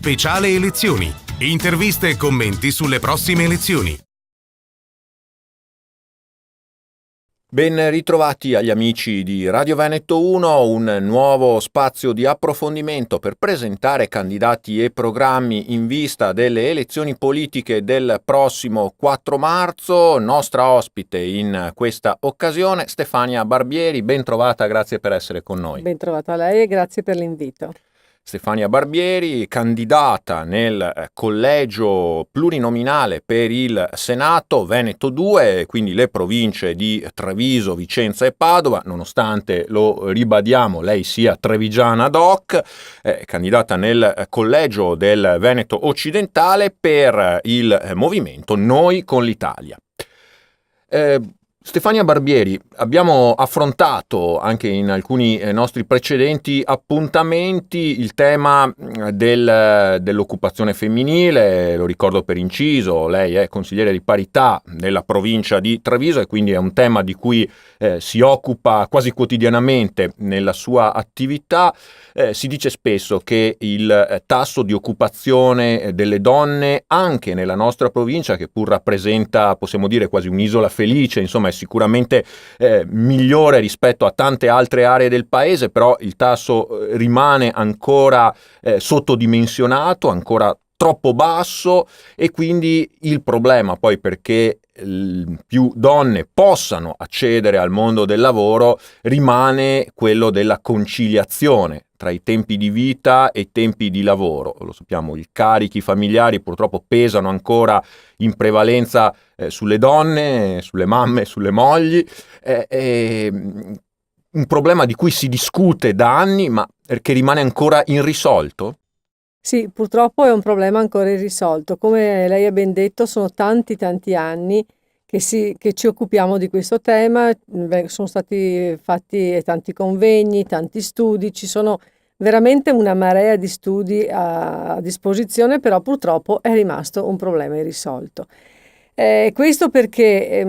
speciale elezioni. Interviste e commenti sulle prossime elezioni. Ben ritrovati agli amici di Radio Veneto 1, un nuovo spazio di approfondimento per presentare candidati e programmi in vista delle elezioni politiche del prossimo 4 marzo. Nostra ospite in questa occasione, Stefania Barbieri, ben trovata, grazie per essere con noi. Ben trovata a lei e grazie per l'invito. Stefania Barbieri, candidata nel collegio plurinominale per il Senato Veneto 2, quindi le province di Treviso, Vicenza e Padova, nonostante, lo ribadiamo, lei sia trevigiana ad hoc, candidata nel collegio del Veneto occidentale per il movimento Noi con l'Italia. Stefania Barbieri, abbiamo affrontato anche in alcuni nostri precedenti appuntamenti il tema dell'occupazione femminile. Lo ricordo per inciso, lei è consigliere di parità nella provincia di Treviso e quindi è un tema di cui si occupa quasi quotidianamente nella sua attività. Si dice spesso che il tasso di occupazione delle donne anche nella nostra provincia, che pur rappresenta, possiamo dire, quasi un'isola felice, insomma è sicuramente migliore rispetto a tante altre aree del paese, però il tasso rimane ancora sottodimensionato, ancora troppo basso, e quindi il problema poi perché più donne possano accedere al mondo del lavoro rimane quello della conciliazione tra i tempi di vita e i tempi di lavoro. Lo sappiamo, i carichi familiari purtroppo pesano ancora in prevalenza sulle donne, sulle mamme, sulle mogli. Un problema di cui si discute da anni, ma che rimane ancora irrisolto? Sì, purtroppo è un problema ancora irrisolto. Come lei ha ben detto, sono tanti anni che ci occupiamo di questo tema. Sono stati fatti tanti convegni, tanti studi, ci sono veramente una marea di studi a disposizione, però purtroppo è rimasto un problema irrisolto. Questo perché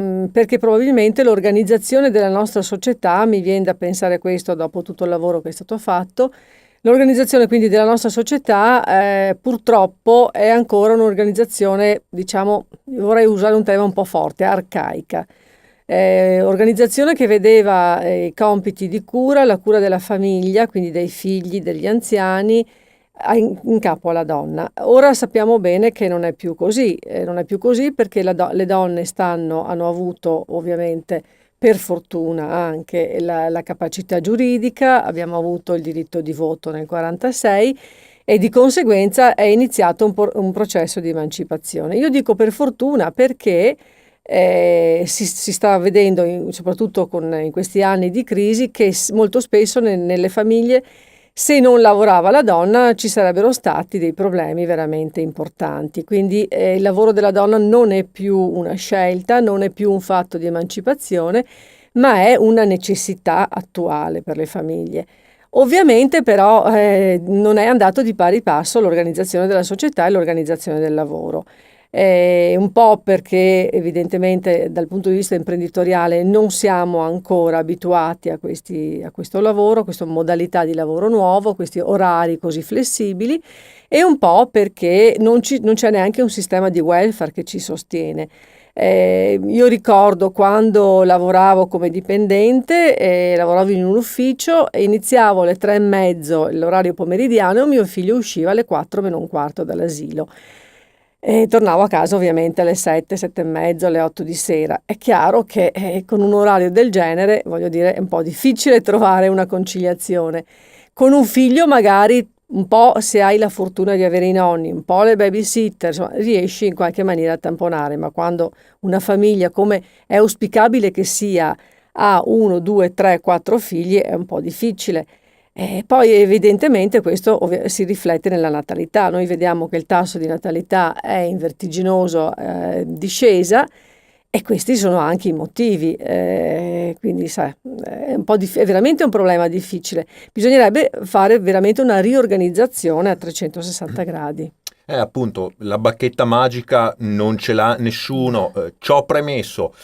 probabilmente l'organizzazione della nostra società, mi viene da pensare questo dopo tutto il lavoro che è stato fatto, l'organizzazione quindi della nostra società purtroppo è ancora un'organizzazione, diciamo, vorrei usare un termine un po' forte, arcaica. Organizzazione che vedeva i compiti di cura, la cura della famiglia, quindi dei figli, degli anziani, in capo alla donna. Ora sappiamo bene che non è più così, perché le donne hanno avuto ovviamente, per fortuna, anche la capacità giuridica, abbiamo avuto il diritto di voto nel 1946 e di conseguenza è iniziato un processo di emancipazione. Io dico per fortuna perché si sta vedendo, soprattutto in questi anni di crisi, che molto spesso nelle famiglie, se non lavorava la donna, ci sarebbero stati dei problemi veramente importanti. Quindi il lavoro della donna non è più una scelta, non è più un fatto di emancipazione, ma è una necessità attuale per le famiglie. Ovviamente però non è andato di pari passo l'organizzazione della società e l'organizzazione del lavoro. Un po' perché evidentemente dal punto di vista imprenditoriale non siamo ancora abituati a questo lavoro, a questa modalità di lavoro nuovo, questi orari così flessibili, e un po' perché non c'è neanche un sistema di welfare che ci sostiene. Io ricordo quando lavoravo come dipendente, lavoravo in un ufficio e iniziavo alle 3:30 l'orario pomeridiano e mio figlio usciva alle 4 meno un quarto dall'asilo. E tornavo a casa ovviamente alle 7, 7:30, alle 8 di sera. È chiaro che con un orario del genere, voglio dire, è un po' difficile trovare una conciliazione. Con un figlio magari un po', se hai la fortuna di avere i nonni, un po' le babysitter, insomma, riesci in qualche maniera a tamponare, ma quando una famiglia, come è auspicabile che sia, ha 1, 2, 3, 4 figli, è un po' difficile. Poi evidentemente questo si riflette nella natalità. Noi vediamo che il tasso di natalità è in vertiginosa discesa e questi sono anche i motivi. Quindi sai, è veramente un problema difficile. Bisognerebbe fare veramente una riorganizzazione a 360 gradi. Appunto, la bacchetta magica non ce l'ha nessuno. Ciò premesso,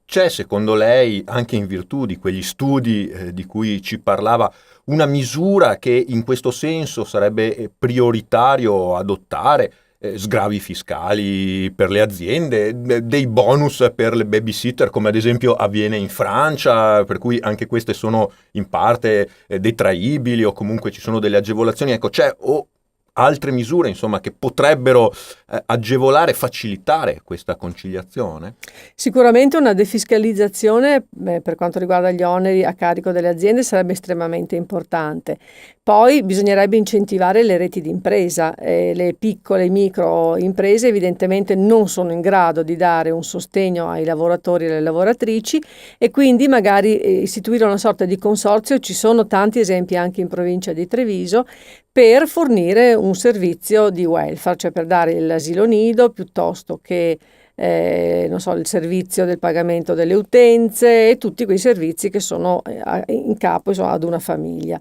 c'è secondo lei, anche in virtù di quegli studi di cui ci parlava, una misura che in questo senso sarebbe prioritario adottare? Sgravi fiscali per le aziende, dei bonus per le babysitter, come ad esempio avviene in Francia, per cui anche queste sono in parte detraibili, o comunque ci sono delle agevolazioni. Ecco, c'è altre misure, insomma, che potrebbero agevolare, facilitare questa conciliazione? Sicuramente una defiscalizzazione per quanto riguarda gli oneri a carico delle aziende sarebbe estremamente importante. Poi bisognerebbe incentivare le reti di impresa. Le piccole e micro imprese evidentemente non sono in grado di dare un sostegno ai lavoratori e alle lavoratrici, e quindi magari istituire una sorta di consorzio. Ci sono tanti esempi anche in provincia di Treviso, per fornire un servizio di welfare, cioè per dare l'asilo nido piuttosto che non so, il servizio del pagamento delle utenze e tutti quei servizi che sono in capo, insomma, ad una famiglia.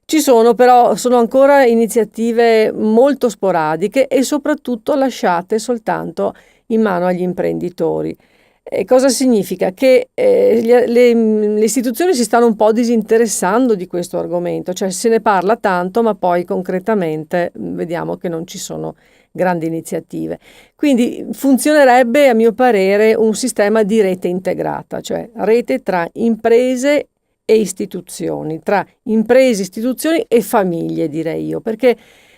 Ci sono però, sono ancora iniziative molto sporadiche e soprattutto lasciate soltanto in mano agli imprenditori. Cosa significa? Che le istituzioni si stanno un po' disinteressando di questo argomento, cioè se ne parla tanto, ma poi concretamente vediamo che non ci sono grandi iniziative. Quindi funzionerebbe, a mio parere, un sistema di rete integrata, cioè rete tra imprese e istituzioni, tra imprese, istituzioni e famiglie, direi io, perché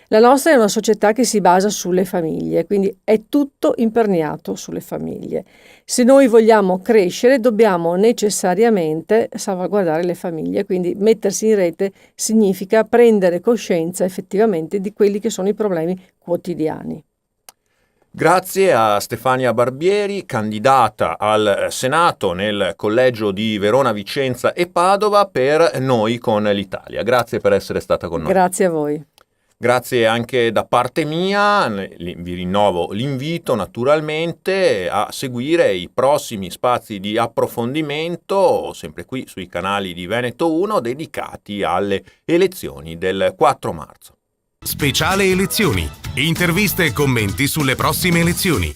la nostra è una società che si basa sulle famiglie, quindi è tutto imperniato sulle famiglie. Se noi vogliamo crescere, dobbiamo necessariamente salvaguardare le famiglie, quindi mettersi in rete significa prendere coscienza effettivamente di quelli che sono i problemi quotidiani. Grazie a Stefania Barbieri, candidata al Senato nel collegio di Verona, Vicenza e Padova per Noi con l'Italia. Grazie per essere stata con noi. Grazie a voi. Grazie anche da parte mia, vi rinnovo l'invito naturalmente a seguire i prossimi spazi di approfondimento, sempre qui sui canali di Veneto 1, dedicati alle elezioni del 4 marzo. Speciale elezioni. Interviste e commenti sulle prossime elezioni.